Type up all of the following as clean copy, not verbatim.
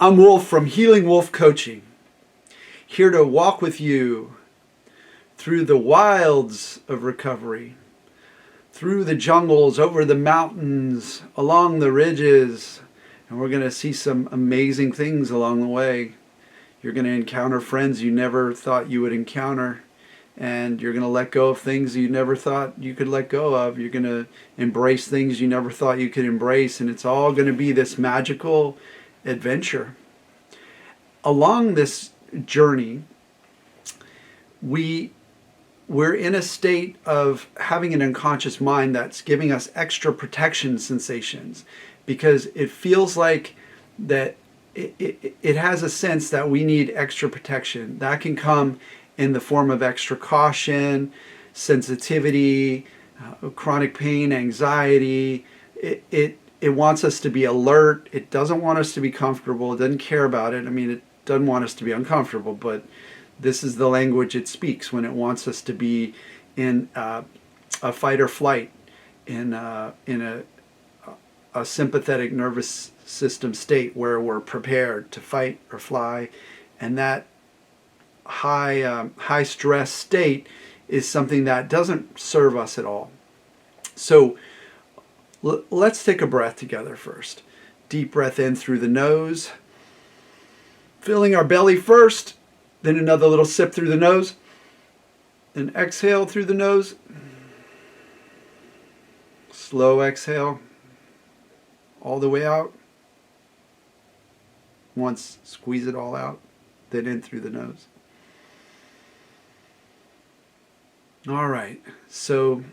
I'm Wolf from Healing Wolf Coaching, here to walk with you through the wilds of recovery, through the jungles, over the mountains, along the ridges, and we're going to see some amazing things along the way. You're going to encounter friends you never thought you would encounter, and you're going to let go of things you never thought you could let go of. You're going to embrace things you never thought you could embrace, and it's all going to be this magical adventure. Along this journey, we're in a state of having an unconscious mind that's giving us extra protection sensations, because it feels like that it has a sense that we need extra protection. That can come in the form of extra caution, sensitivity, chronic pain, anxiety. It wants us to be alert. It doesn't want us to be comfortable. It doesn't care about it. I mean, it doesn't want us to be uncomfortable, but this is the language it speaks when it wants us to be in a fight or flight, in a sympathetic nervous system state where we're prepared to fight or fly. And that high stress state is something that doesn't serve us at all. So let's take a breath together first. Deep breath in through the nose, filling our belly first, then another little sip through the nose, then exhale through the nose. Slow exhale all the way out. Once, squeeze it all out, then in through the nose. All right, so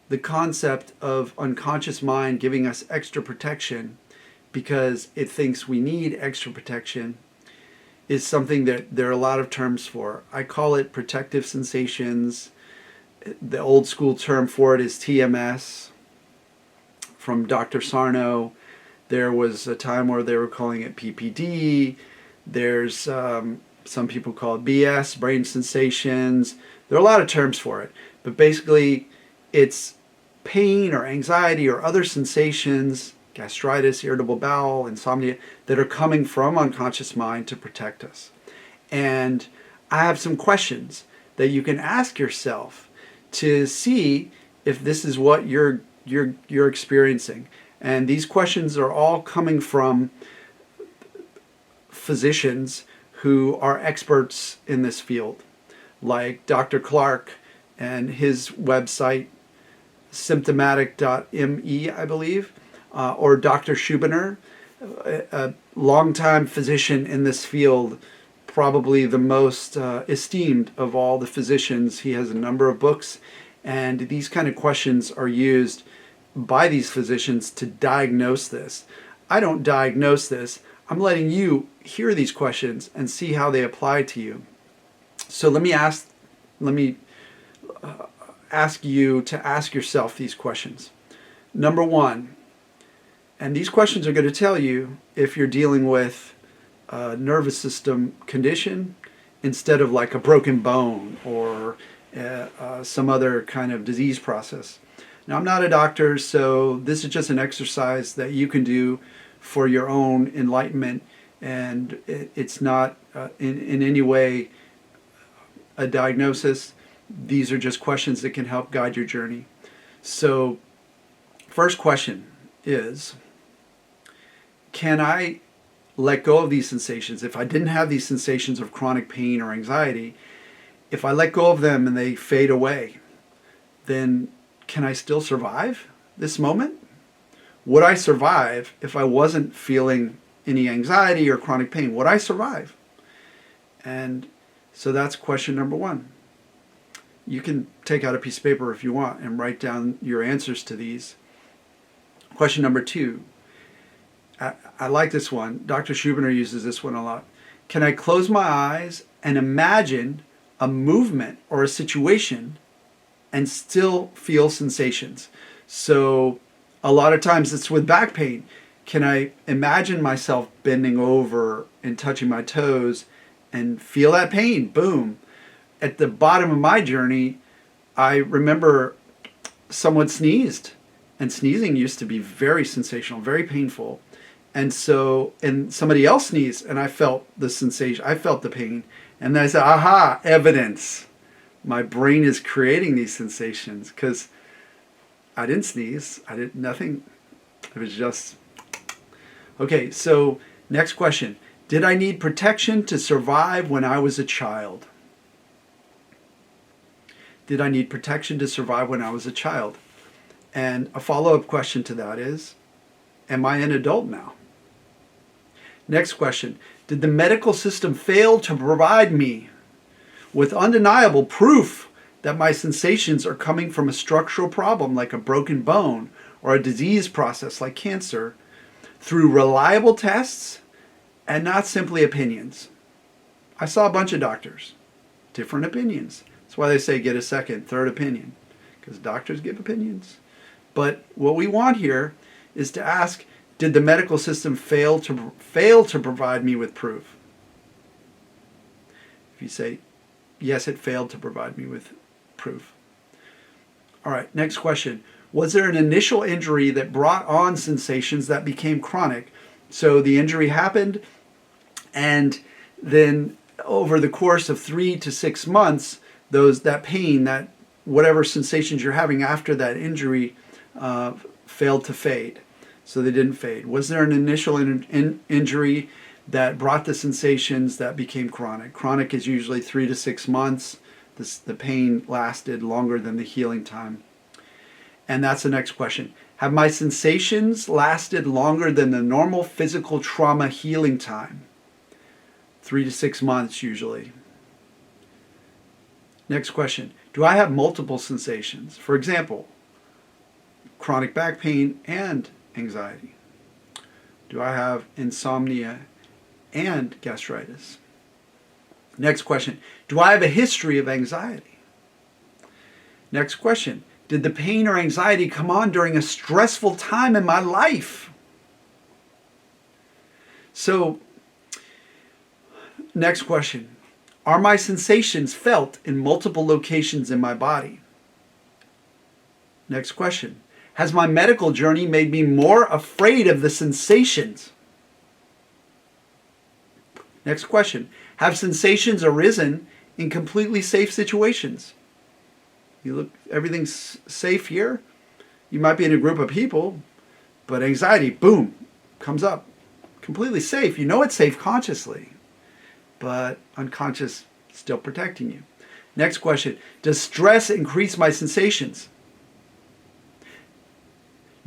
the concept of unconscious mind giving us extra protection because it thinks we need extra protection is something that there are a lot of terms for. I call it protective sensations. The old school term for it is TMS from Dr. Sarno. There was a time where they were calling it PPD. There's some people call it BS, brain sensations. There are a lot of terms for it, but basically it's pain or anxiety or other sensations, gastritis, irritable bowel, insomnia, that are coming from unconscious mind to protect us. And I have some questions that you can ask yourself to see if this is what you're experiencing. And these questions are all coming from physicians who are experts in this field, like Dr. Clark and his website, symptomatic.me, I believe, or Dr. Schubiner, a longtime physician in this field, probably the most esteemed of all the physicians. He has a number of books, and these kind of questions are used by these physicians to diagnose this. I don't diagnose this. I'm letting you hear these questions and see how they apply to you. So let me ask you to ask yourself these questions. Number one, and these questions are going to tell you if you're dealing with a nervous system condition instead of like a broken bone or some other kind of disease process. Now, I'm not a doctor, so this is just an exercise that you can do for your own enlightenment, and it's not in any way a diagnosis. These are just questions that can help guide your journey. So, first question is, can I let go of these sensations? If I didn't have these sensations of chronic pain or anxiety, if I let go of them and they fade away, then can I still survive this moment? Would I survive if I wasn't feeling any anxiety or chronic pain? Would I survive? And so that's question number one. You can take out a piece of paper if you want and write down your answers to these. Question number two. I like this one. Dr. Schubiner uses this one a lot. Can I close my eyes and imagine a movement or a situation and still feel sensations? So a lot of times it's with back pain. Can I imagine myself bending over and touching my toes and feel that pain? Boom. At the bottom of my journey, I remember someone sneezed, and sneezing used to be very sensational, very painful. And so, and somebody else sneezed, and I felt the sensation, I felt the pain. And then I said, aha, evidence. My brain is creating these sensations because I didn't sneeze. I did nothing. It was just, okay, so next question. Did I need protection to survive when I was a child? Did I need protection to survive when I was a child? And a follow-up question to that is, am I an adult now? Next question. Did the medical system fail to provide me with undeniable proof that my sensations are coming from a structural problem like a broken bone or a disease process like cancer through reliable tests and not simply opinions? I saw a bunch of doctors, different opinions. That's why they say get a second, third opinion, because doctors give opinions. But what we want here is to ask, did the medical system fail to provide me with proof? If you say, yes, it failed to provide me with proof. All right, next question. Was there an initial injury that brought on sensations that became chronic? So the injury happened, and then over the course of 3 to 6 months, that pain, that whatever sensations you're having after that injury failed to fade. So they didn't fade. Was there an initial injury that brought the sensations that became chronic? Chronic is usually 3 to 6 months. The pain lasted longer than the healing time. And that's the next question. Have my sensations lasted longer than the normal physical trauma healing time? 3 to 6 months usually. Next question. Do I have multiple sensations? For example, chronic back pain and anxiety. Do I have insomnia and gastritis? Next question. Do I have a history of anxiety? Next question. Did the pain or anxiety come on during a stressful time in my life? So, next question. Are my sensations felt in multiple locations in my body? Next question. Has my medical journey made me more afraid of the sensations? Next question. Have sensations arisen in completely safe situations? You look, everything's safe here. You might be in a group of people, but anxiety, boom, comes up. Completely safe. You know it's safe consciously, but unconscious still protecting you. Next question. Does stress increase my sensations?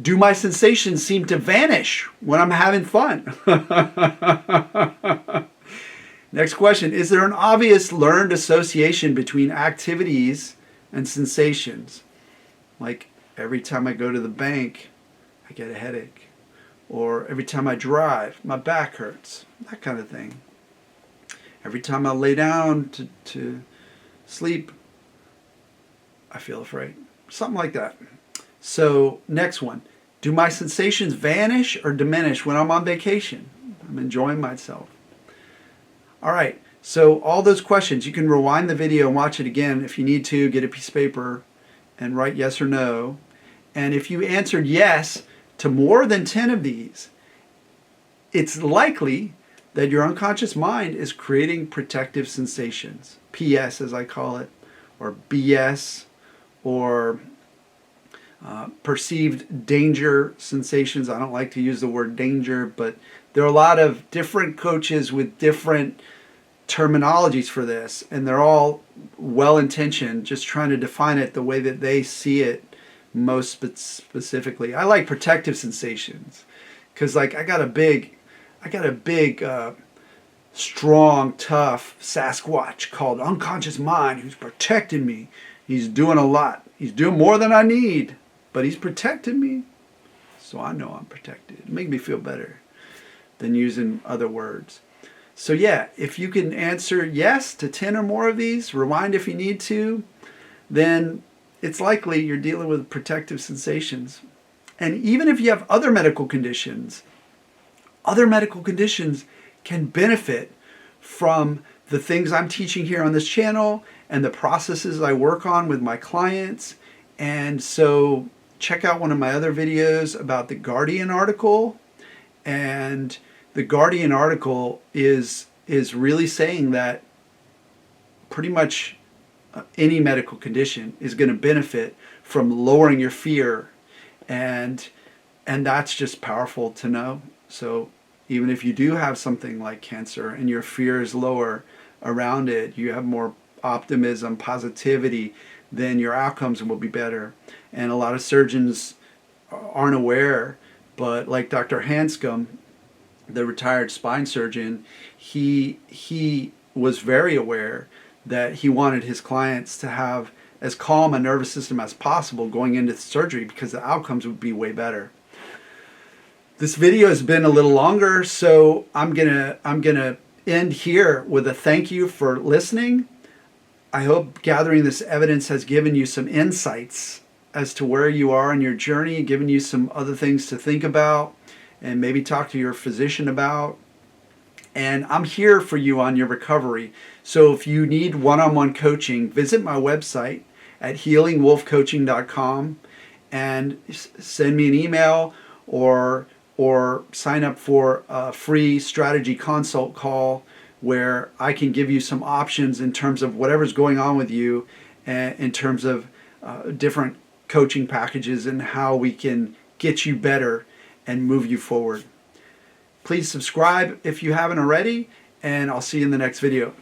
Do my sensations seem to vanish when I'm having fun? Next question. Is there an obvious learned association between activities and sensations? Like every time I go to the bank, I get a headache. Or every time I drive, my back hurts. That kind of thing. Every time I lay down to sleep, I feel afraid. Something like that. So, next one. Do my sensations vanish or diminish when I'm on vacation? I'm enjoying myself. All right. So, all those questions, you can rewind the video and watch it again if you need to. Get a piece of paper and write yes or no. And if you answered yes to more than 10 of these, it's likely that your unconscious mind is creating protective sensations. PS, as I call it, or BS, or perceived danger sensations. I don't like to use the word danger, but there are a lot of different coaches with different terminologies for this, and they're all well-intentioned, just trying to define it the way that they see it most specifically. I like protective sensations because, like, I got a big, strong, tough Sasquatch called unconscious mind who's protecting me. He's doing a lot. He's doing more than I need, but he's protecting me. So I know I'm protected. It makes me feel better than using other words. So yeah, if you can answer yes to 10 or more of these, rewind if you need to, then it's likely you're dealing with protective sensations. And even if you have other medical conditions can benefit from the things I'm teaching here on this channel and the processes I work on with my clients. And so check out one of my other videos about the Guardian article And the Guardian article is really saying that pretty much any medical condition is going to benefit from lowering your fear, and that's just powerful to know. So even if you do have something like cancer and your fear is lower around it, you have more optimism, positivity, then your outcomes will be better. And a lot of surgeons aren't aware, but like Dr. Hanscom, the retired spine surgeon, he was very aware that he wanted his clients to have as calm a nervous system as possible going into the surgery because the outcomes would be way better. This video has been a little longer, so I'm gonna end here with a thank you for listening. I hope gathering this evidence has given you some insights as to where you are in your journey, given you some other things to think about and maybe talk to your physician about. And I'm here for you on your recovery. So if you need one-on-one coaching, visit my website at healingwolfcoaching.com and send me an email or sign up for a free strategy consult call where I can give you some options in terms of whatever's going on with you, in terms of different coaching packages and how we can get you better and move you forward. Please subscribe if you haven't already, and I'll see you in the next video.